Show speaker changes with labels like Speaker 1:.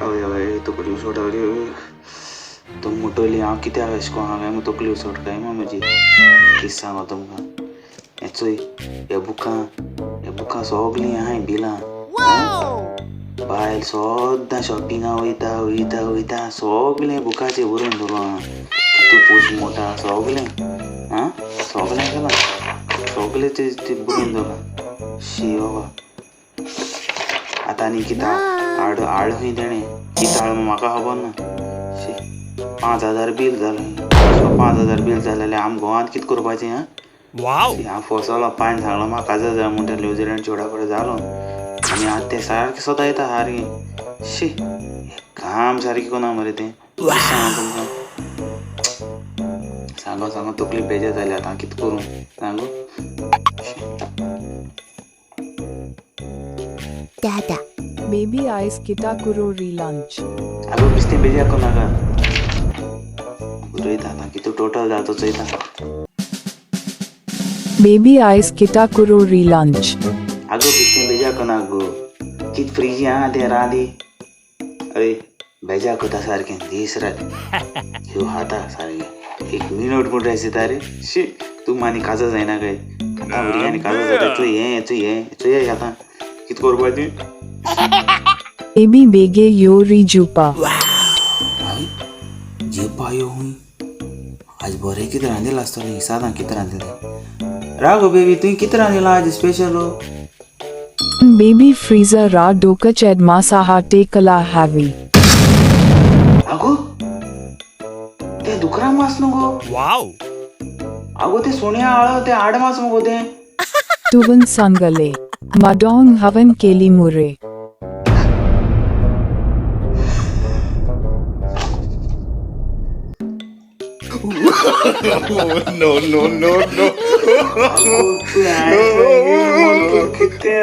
Speaker 1: हय हय तकली उसोट तुम मुटयली हांव कित्याक अशें को हांवें तकली उसोट काय म्हजी किस सांगो तुमकां हें चोय ह्या बुकां सगलीं हांवें बिलां बायल सोद्दां शॉपिंगा वयता सगलें बुकाचेर बरोवन दवरलो हांव कितू पयशे मोटा सगलें सगलें केलां सगलें ते बरोवन दवरलां शी बाबा आतां आनी कितें हाड खंय तेणें कितें हाड म्हाका खबर ना शी 5,000 बील जालें 5,000 बील जालें जाल्यार आमी गोवांत कितें करपाचें हांव फसलो पांय सांगलो म्हाका जाय म्हणटा न्यूझिलंड चेडा कडेन जालो आनी आतां तें सारकें सदां सारकें शी काम सारकें कोना मरे तें सांगो तुमकां सांगो तकली बेजार जाली आतां कितें करूं सांगू
Speaker 2: Dada.
Speaker 3: Maybe ice kita kuro relunch.
Speaker 1: आगो बिस्तें बेजार कोनाका उरयता आतां कितें टोटल जाता Choyta
Speaker 3: Maybe ice kita kuro relunch.
Speaker 1: आगो बिस्तें बेजार कोनाक गो कितें फ्रीजी तें रांदी अरे बेजार कोता सारकें दीस रात ह्यो खाता सारकें 1 मिनट पूण रेसिता रे शी तूं आनी काजो जायना काय आतां भुरग्यांनी काजो जाता चोय आतां कितें करपाचें
Speaker 3: Maybe bege yori jupa.
Speaker 1: जेवपा यो हूंय आज बरें कितें रांदिलां आसतलें हिसादां कितें रांदिलें रागो बेबी तुवें कितें रांदिलां आज special
Speaker 3: Baby freezer ra doka ched masaha tekala heavy.
Speaker 1: आगो तें दुकरा मास न्हू गो आगो तें सोन्या आळ तें आड मास मगो तें
Speaker 3: Tuvan sangale. Madong havan keli mure.
Speaker 1: कितें